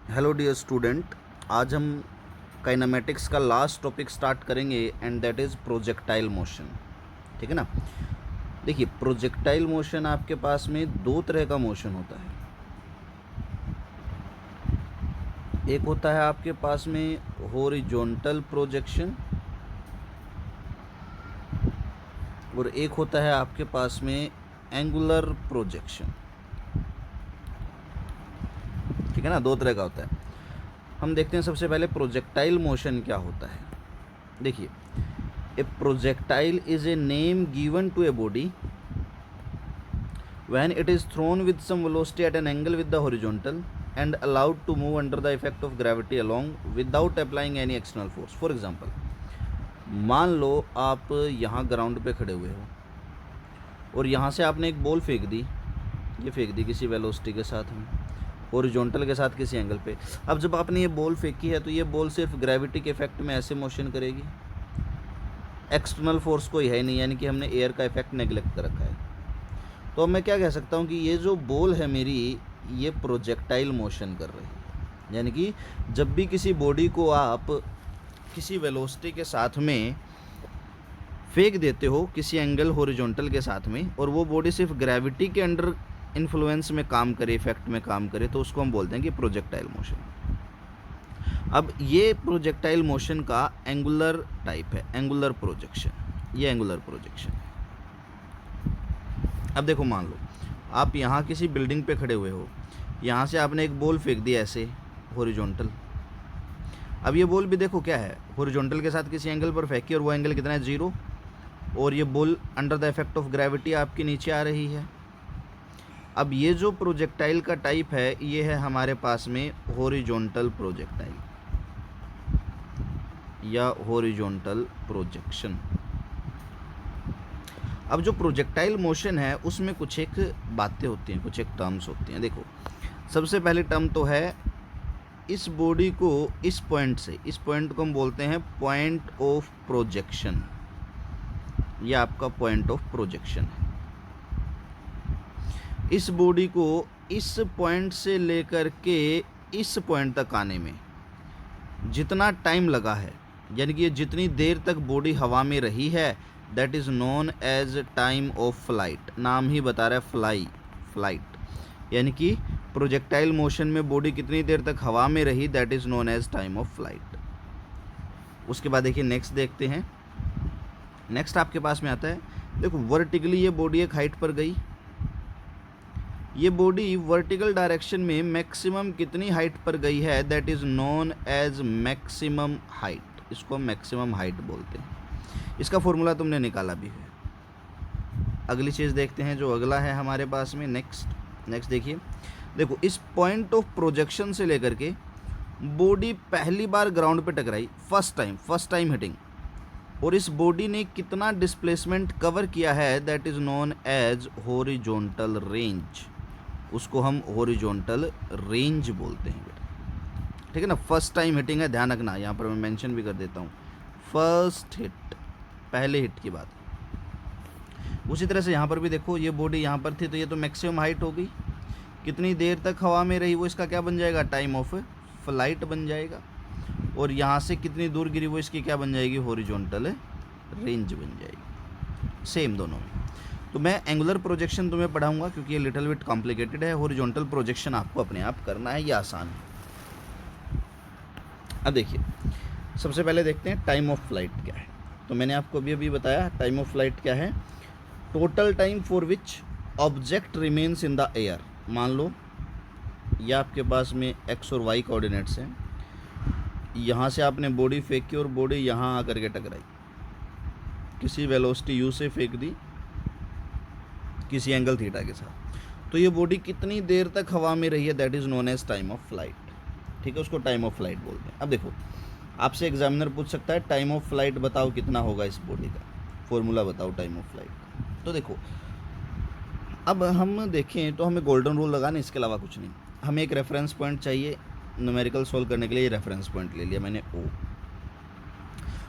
Hello dear student. आज हम kinematics का लास्ट टॉपिक स्टार्ट करेंगे and that is projectile motion. ठीक है ना। देखिए, प्रोजेक्टाइल मोशन आपके पास में दो तरह का मोशन होता है। एक होता है आपके पास में हॉरिजॉन्टल प्रोजेक्शन और एक होता है आपके पास में एंगुलर प्रोजेक्शन। ठीक है ना, दो तरह का होता है। हम देखते हैं सबसे पहले प्रोजेक्टाइल मोशन क्या होता है। देखिए, a projectile is a name given to a body when it is thrown with some velocity at an angle with the horizontal and allowed to move under the effect of gravity along without applying any external force. For example, मान लो आप यहाँ ground पे खड़े हुए हो और यहाँ से आपने एक बॉल फेंक दी, ये फेंक दी किसी वेलोसिटी के साथ में, हॉरिजॉन्टल के साथ किसी एंगल पे। अब जब आपने ये बॉल फेंकी है तो ये बॉल सिर्फ ग्रेविटी के इफेक्ट में ऐसे मोशन करेगी, एक्सटर्नल फोर्स कोई है नहीं, यानी कि हमने एयर का इफेक्ट नेग्लेक्ट कर रखा है। तो अब मैं क्या कह सकता हूँ कि ये जो बॉल है मेरी, ये प्रोजेक्टाइल मोशन कर रही है। यानी कि जब भी किसी बॉडी को आप किसी वेलोसिटी के साथ में फेंक देते हो किसी एंगल हॉरिजॉन्टल के साथ में, और वो बॉडी सिर्फ ग्रेविटी के अंडर इन्फ्लुएंस में काम करे, इफेक्ट में काम करे, तो उसको हम बोलते हैं कि प्रोजेक्टाइल मोशन। अब ये प्रोजेक्टाइल मोशन का एंगुलर टाइप है, एंगुलर प्रोजेक्शन। ये एंगुलर प्रोजेक्शन है। अब देखो, मान लो आप यहाँ किसी बिल्डिंग पे खड़े हुए हो, यहाँ से आपने एक बॉल फेंक दी ऐसे हॉरिजॉन्टल। अब ये बॉल भी देखो क्या है, हॉरिजॉन्टल के साथ किसी एंगल पर फेंकी और वो एंगल कितना है, 0, और ये ball under the effect of gravity आपके नीचे आ रही है। अब ये जो प्रोजेक्टाइल का टाइप है, ये है हमारे पास में हॉरिजॉन्टल प्रोजेक्टाइल या हॉरिजॉन्टल प्रोजेक्शन। अब जो प्रोजेक्टाइल मोशन है उसमें कुछ एक बातें होती हैं, कुछ एक टर्म्स होती हैं। देखो, सबसे पहले टर्म तो है इस बॉडी को इस पॉइंट से, इस पॉइंट को हम बोलते हैं पॉइंट ऑफ प्रोजेक्शन। ये आपका पॉइंट ऑफ प्रोजेक्शन है। इस बॉडी को इस पॉइंट से लेकर के इस पॉइंट तक आने में जितना टाइम लगा है, यानी कि जितनी देर तक बॉडी हवा में रही है, that is known as time of flight. नाम ही बता रहा है फ्लाइट। यानी कि प्रोजेक्टाइल मोशन में बॉडी कितनी देर तक हवा में रही, that is known as time of flight. उसके बाद देखिए नेक्स्ट देखते हैं। नेक्स्ट आपके पास में आता है, देखो वर्टिकली ये बॉडी एक हाइट पर गई। ये बॉडी वर्टिकल डायरेक्शन में मैक्सिमम कितनी हाइट पर गई है, that is known as maximum height. इसको हम मैक्सिमम हाइट बोलते हैं। इसका फॉर्मूला तुमने निकाला भी है। अगली चीज़ देखते हैं, जो अगला है हमारे पास में नेक्स्ट देखिए। देखो, इस पॉइंट ऑफ प्रोजेक्शन से लेकर के बॉडी पहली बार ग्राउंड पे टकराई, फर्स्ट टाइम हिटिंग, और इस बॉडी ने कितना डिस्प्लेसमेंट कवर किया है, that is known as horizontal range. उसको हम हॉरिजॉन्टल रेंज बोलते हैं बेटा। ठीक है ना, फर्स्ट टाइम हिटिंग है, ध्यान रखना। यहाँ पर मैं मेंशन भी कर देता हूँ, फर्स्ट हिट, पहले हिट की बात। उसी तरह से यहाँ पर भी देखो, ये बॉडी यहाँ पर थी तो ये तो मैक्सिमम हाइट हो गई। कितनी देर तक हवा में रही, वो इसका क्या बन जाएगा, टाइम ऑफ फ्लाइट बन जाएगा। और यहाँ से कितनी दूर गिरी, वो इसकी क्या बन जाएगी, हॉरिजॉन्टल रेंज बन जाएगी। सेम दोनों में। तो मैं एंगुलर प्रोजेक्शन तुम्हें पढ़ाऊंगा क्योंकि ये लिटिल बिट कॉम्प्लिकेटेड है। हॉरिजॉन्टल प्रोजेक्शन आपको अपने आप करना है, ये आसान है। अब देखिए, सबसे पहले देखते हैं टाइम ऑफ फ्लाइट क्या है। तो मैंने आपको अभी बताया टाइम ऑफ फ्लाइट क्या है, total time for which object remains in the air. मान लो ये आपके पास में एक्स और वाई कोऑर्डिनेट्स हैं। यहाँ से आपने बॉडी फेंकी और बॉडी यहाँ आकर के टकराई, किसी वेलोसिटी यू से फेंक दी किसी एंगल थीटा के साथ, तो ये बॉडी कितनी देर तक हवा में रही है, that is known as time of flight. ठीक है, उसको टाइम ऑफ फ्लाइट बोलते हैं। अब देखो, आपसे एग्जामिनर पूछ सकता है टाइम ऑफ फ्लाइट बताओ कितना होगा इस बॉडी का, फॉर्मूला बताओ टाइम ऑफ फ्लाइट। तो देखो, अब हम देखें तो हमें गोल्डन रूल लगाना, इसके अलावा कुछ नहीं। हमें एक रेफरेंस पॉइंट चाहिए न्यूमेरिकल सोल्व करने के लिए। रेफरेंस पॉइंट ले लिया मैंने ओ।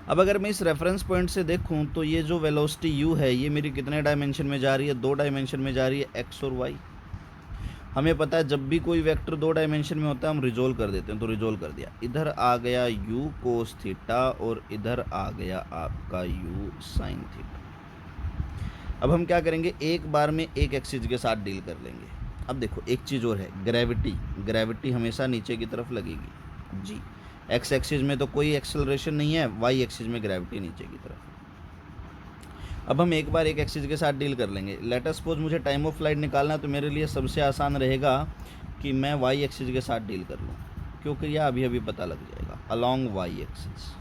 अब अगर मैं इस रेफरेंस पॉइंट से देखूं तो ये जो वेलोसिटी u है, ये मेरी कितने डायमेंशन में जा रही है, 2 डायमेंशन में जा रही है, एक्स और वाई। हमें पता है जब भी कोई वेक्टर 2 डायमेंशन में होता है हम रिजोल्व कर देते हैं, तो रिजोल्व कर दिया। इधर आ गया u कोस थीटा और इधर आ गया आपका u साइन थीटा। अब हम क्या करेंगे, एक बार में एक एक्सिस के साथ डील कर लेंगे। अब देखो एक चीज़ और है, ग्रेविटी हमेशा नीचे की तरफ लगेगी जी। एक्स एक्सिस में तो कोई एक्सेलरेशन नहीं है, वाई एक्सिस में ग्रेविटी नीचे की तरफ। अब हम एक बार एक एक्सिस के साथ डील कर लेंगे। लेट अस सपोज मुझे टाइम ऑफ फ्लाइट निकालना है, तो मेरे लिए सबसे आसान रहेगा कि मैं वाई एक्सिस के साथ डील कर लूँ, क्योंकि यह अभी अभी पता लग जाएगा अलॉन्ग वाई एक्सिस।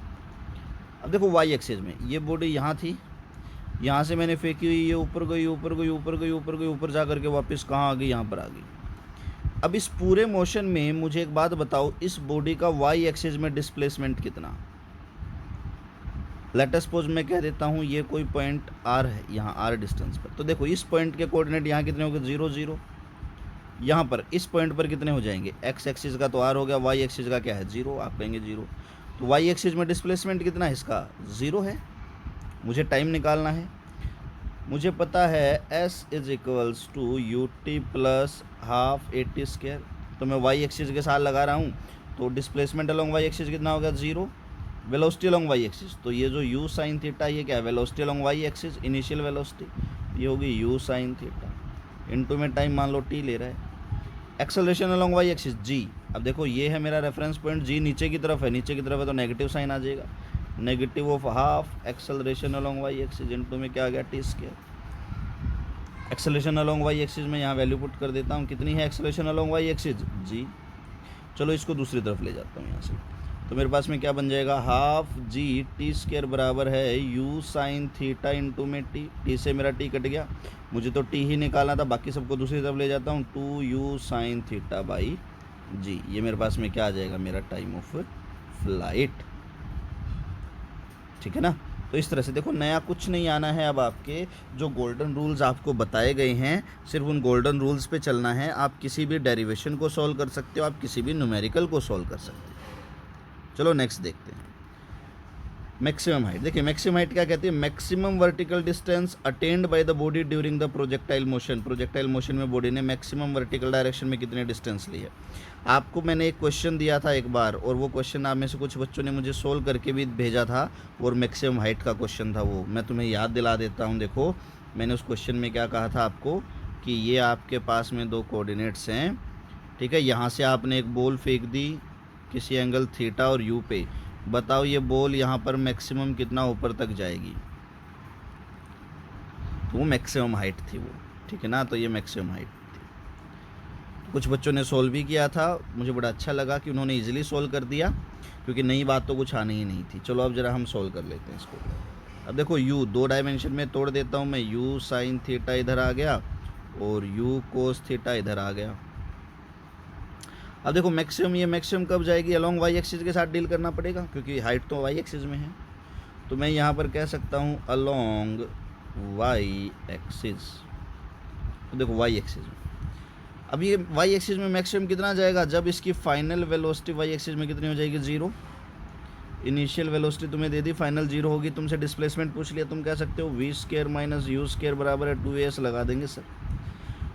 अब देखो वाई एक्सिस में ये बॉडी यहाँ थी, यहाँ से मैंने फेंकी हुई, ये ऊपर गई ऊपर गई ऊपर गई ऊपर गई, ऊपर जा करके वापस कहाँ आ गई, यहाँ पर आ गई। अब इस पूरे मोशन में मुझे एक बात बताओ, इस बॉडी का वाई एक्सिस में डिस्प्लेसमेंट कितना। लेट अस सपोज मैं कह देता हूँ ये कोई पॉइंट आर है, यहाँ आर डिस्टेंस पर। तो देखो इस पॉइंट के कोऑर्डिनेट यहाँ कितने हो गए, 0 0। यहाँ पर इस पॉइंट पर कितने हो जाएंगे, एक्स एक्सिस का तो आर हो गया, वाई एक्सिस का क्या है 0, आप कहेंगे 0। तो वाई एक्सिस में डिस्प्लेसमेंट कितना है इसका, 0 है। मुझे टाइम निकालना है, मुझे पता है s is equals to u t plus half a t square. तो मैं वाई एक्सिस के साथ लगा रहा हूँ, तो डिस्प्लेसमेंट अलॉन्ग वाई एक्सिस कितना होगा 0। वेलोसिटी अलॉन्ग वाई एक्सिस, तो ये जो u साइन थीटा ये क्या है, velocity along y axis, initial velocity, ये होगी u साइन थीटा इनटू में टाइम मान लो t ले रहा है। Acceleration along y axis g, अब देखो ये है मेरा रेफरेंस पॉइंट, g नीचे की तरफ है, नीचे की तरफ है तो नेगेटिव साइन आ जाएगा, negative of half acceleration along y axis into में क्या आ गया t square. Acceleration along y axis में यहाँ वैल्यू पुट कर देता हूँ, कितनी है acceleration along y axis g। चलो इसको दूसरी तरफ ले जाता हूँ यहाँ से, तो मेरे पास में क्या बन जाएगा, हाफ जी टी स्क्वायर बराबर है u साइन थीटा इंटू में t से मेरा t कट गया, मुझे तो t ही निकालना था, बाकी सबको दूसरी तरफ ले जाता हूँ, 2u साइन थीटा बाई जी। ये मेरे पास में क्या आ जाएगा, मेरा टाइम ऑफ फ्लाइट, ठीक है ना। तो इस तरह से देखो नया कुछ नहीं आना है, अब आपके जो गोल्डन रूल्स आपको बताए गए हैं सिर्फ उन गोल्डन रूल्स पे चलना है। आप किसी भी डेरिवेशन को सॉल्व कर सकते हो, आप किसी भी न्यूमेरिकल को सॉल्व कर सकते हो। चलो नेक्स्ट देखते हैं, मैक्सिमम हाइट। देखिए मैक्सिमम हाइट क्या कहती है, maximum vertical distance attend bye the body during the projectile motion. Projectile motion में बॉडी ने मैक्सिमम वर्टिकल डायरेक्शन में कितने डिस्टेंस ली है। आपको मैंने एक क्वेश्चन दिया था एक बार, और वो क्वेश्चन आप में से कुछ बच्चों ने मुझे सोल्व करके भी भेजा था, और मैक्सिमम हाइट का क्वेश्चन था वो, मैं तुम्हें याद दिला देता हूँ। देखो मैंने उस क्वेश्चन में क्या कहा था आपको, कि ये आपके पास में 2 कोऑर्डिनेट्स हैं, ठीक है। यहाँ से आपने एक बॉल फेंक दी किसी एंगल थीटा और यू पे, बताओ ये बॉल यहाँ पर मैक्सिमम कितना ऊपर तक जाएगी, तो वो मैक्सिमम हाइट थी वो, ठीक है ना। तो ये मैक्सिमम हाइट थी। कुछ बच्चों ने सोल्व भी किया था, मुझे बड़ा अच्छा लगा कि उन्होंने इजीली सोल्व कर दिया, क्योंकि नई बात तो कुछ आनी ही नहीं थी। चलो अब ज़रा हम सोल्व कर लेते हैं इसको। अब देखो u 2 डायमेंशन में तोड़ देता हूँ मैं, u साइन थीटा इधर आ गया और u कोस थीटा इधर आ गया। अब देखो मैक्सिमम, ये मैक्सिमम कब जाएगी, अलॉन्ग वाई एक्सिस के साथ डील करना पड़ेगा, क्योंकि हाइट तो वाई एक्सिस में है। तो मैं यहाँ पर कह सकता हूँ अलॉन्ग वाई एक्सिस। तो देखो वाई एक्सिस में, अब ये वाई एक्सिस में मैक्सिमम कितना जाएगा, जब इसकी फाइनल वेलोसिटी वाई एक्सिस में कितनी हो जाएगी, 0। इनिशियल वेलोसिटी तुम्हें दे दी, फाइनल 0 होगी। तुमसे डिस्प्लेसमेंट पूछ लिया, तुम कह सकते हो v square minus you square बराबर है 2as लगा देंगे सर।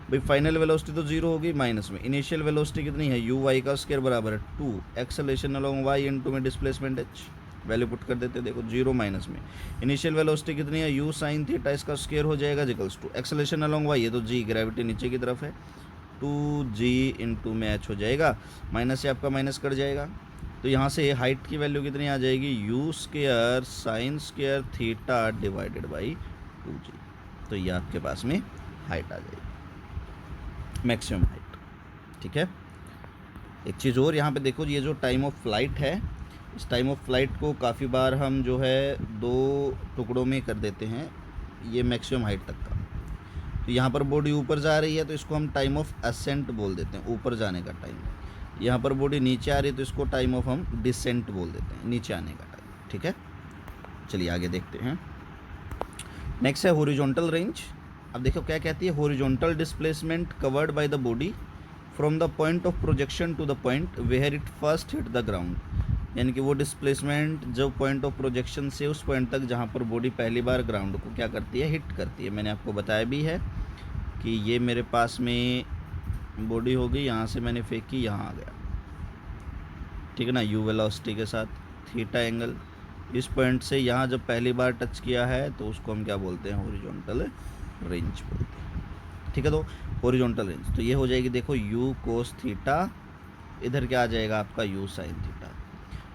भाई फाइनल वेलोसिटी तो 0 होगी, माइनस में इनिशियल वेलोसिटी कितनी है, u y का स्क्वायर बराबर है 2 एक्सेलरेशन अलॉन्ग y इनटू में डिस्प्लेसमेंट h, वैल्यू पुट कर देते, देखो 0 माइनस में इनिशियल वेलोसिटी कितनी है, u साइन थीटा इसका स्क्वायर हो जाएगा equals to acceleration along y, ये तो g ग्रेविटी नीचे की तरफ है, 2g इंटू में h हो जाएगा, माइनस से आपका माइनस कट जाएगा। तो यहाँ से हाइट की वैल्यू कितनी आ जाएगी, u square sine square theta divided by 2g। तो ये आपके पास में हाइट आ जाएगी, मैक्सिमम हाइट, ठीक है। एक चीज़ और यहाँ पे देखो, ये जो टाइम ऑफ फ्लाइट है, इस टाइम ऑफ फ्लाइट को काफ़ी बार हम जो है 2 टुकड़ों में कर देते हैं, ये मैक्सिमम हाइट तक का। तो यहाँ पर बॉडी ऊपर जा रही है तो इसको हम टाइम ऑफ असेंट बोल देते हैं, ऊपर जाने का टाइम। यहाँ पर बॉडी नीचे आ रही है तो इसको टाइम ऑफ हम डिसेंट बोल देते हैं, नीचे आने का टाइम, ठीक है। चलिए आगे देखते हैं। नेक्स्ट है हॉरिजॉन्टल रेंज। अब देखो क्या कहती है, horizontal displacement covered by the body from the point of projection to the point where it first hit the ground. यानी कि वो डिस्प्लेसमेंट जो पॉइंट ऑफ प्रोजेक्शन से उस पॉइंट तक जहाँ पर बॉडी पहली बार ग्राउंड को क्या करती है, हिट करती है। मैंने आपको बताया भी है कि ये मेरे पास में बॉडी हो गई, यहाँ से मैंने फेंकी, यहाँ आ गया, ठीक है ना, यू वेलोसिटी के साथ, थीटा एंगल। इस पॉइंट से यहाँ जब पहली बार टच किया है तो उसको हम क्या बोलते हैं, हॉरिजॉन्टल रेंज बोलते हैं, ठीक है। तो हॉरिजॉन्टल रेंज तो ये हो जाएगी, देखो यू कोस थीटा, इधर क्या आ जाएगा आपका यू साइन थीटा।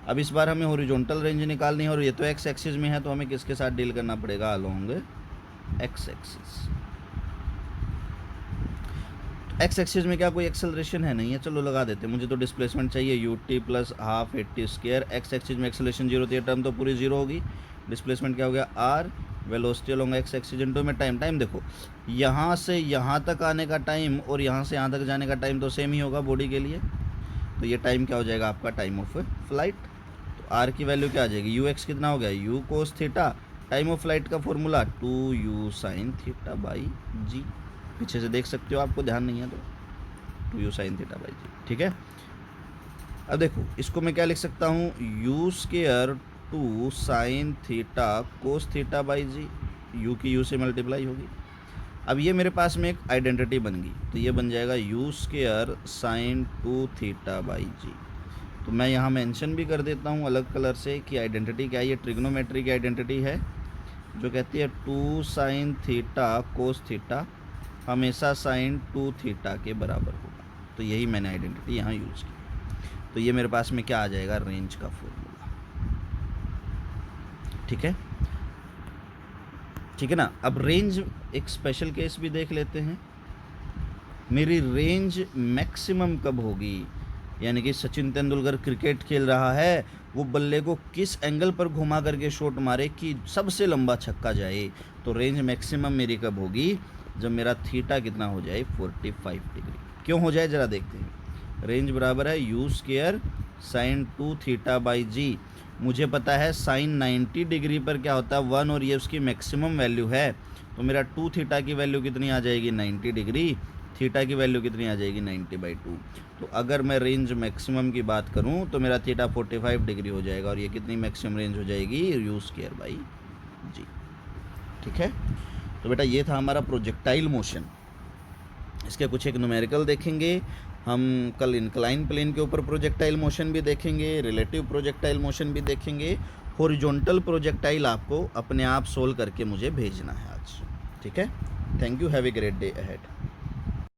अब इस बार हमें हॉरिजॉन्टल रेंज निकालनी है और ये तो एक्स एक्सिस में है, तो हमें किसके साथ डील करना पड़ेगा, along x axis. X axis में क्या कोई एक्सेलरेशन है, नहीं है, चलो लगा देते हैं, मुझे तो डिस्प्लेसमेंट चाहिए you t plus half 80 square. X axis में एक्सेलरेशन जीरो थी, ये टर्म तो पूरी जीरो होगी, डिस्प्लेसमेंट क्या हो गया R, velocity along x axis into में टाइम। टाइम देखो यहाँ से यहाँ तक आने का टाइम और यहाँ से यहाँ तक जाने का टाइम तो सेम ही होगा बॉडी के लिए, तो ये टाइम क्या हो जाएगा आपका, टाइम ऑफ फ्लाइट। तो आर की वैल्यू क्या आ जाएगी, यू एक्स कितना हो गया, u cos theta, time of flight का formula 2u sine theta by g. पीछे से देख सकते हो, आपको ध्यान नहीं है तो 2u साइन थीटा बाई जी, ठीक है। अब देखो इसको मैं क्या लिख सकता हूँ, u square 2 sine theta cos theta by g, u की यू से मल्टीप्लाई होगी। अब ये मेरे पास में एक आइडेंटिटी बन गई, तो ये बन जाएगा u square sine 2 theta by g. तो मैं यहाँ मेंशन भी कर देता हूँ अलग कलर से कि आइडेंटिटी क्या है, ये ट्रिग्नोमेट्री की आइडेंटिटी है जो कहती है 2 साइन थीटा कोस थीटा हमेशा साइन 2 थीटा के बराबर होगा। तो यही मैंने आइडेंटिटी यहाँ यूज़ की। तो ये मेरे पास में क्या आ जाएगा, रेंज का फॉर्मूला, ठीक है, ठीक है ना। अब रेंज एक स्पेशल केस भी देख लेते हैं। मेरी रेंज मैक्सिमम कब होगी, यानी कि सचिन तेंदुलकर क्रिकेट खेल रहा है, वो बल्ले को किस एंगल पर घुमा करके शॉट मारे कि सबसे लंबा छक्का जाए। तो रेंज मैक्सिमम मेरी कब होगी, जब मेरा थीटा कितना हो जाए 45 डिग्री। क्यों हो जाए ज़रा देखते हैं। रेंज बराबर है u square sine 2 theta by g. मुझे पता है साइन 90 डिग्री पर क्या होता है 1, और ये उसकी मैक्सिमम वैल्यू है। तो मेरा 2 थीटा की वैल्यू कितनी आ जाएगी 90 डिग्री, थीटा की वैल्यू कितनी आ जाएगी 90/2। तो अगर मैं रेंज मैक्सिमम की बात करूं तो मेरा थीटा 45 डिग्री हो जाएगा, और ये कितनी मैक्सिमम रेंज हो जाएगी, यू स्केयर बाई जी, ठीक है। तो बेटा ये था हमारा प्रोजेक्टाइल मोशन। इसके कुछ एक न्यूमेरिकल देखेंगे हम, कल इंक्लाइन प्लेन के ऊपर प्रोजेक्टाइल मोशन भी देखेंगे, रिलेटिव प्रोजेक्टाइल मोशन भी देखेंगे। हॉरिजॉन्टल प्रोजेक्टाइल आपको अपने आप सोल्व करके मुझे भेजना है आज, ठीक है। Thank you, have a great day ahead.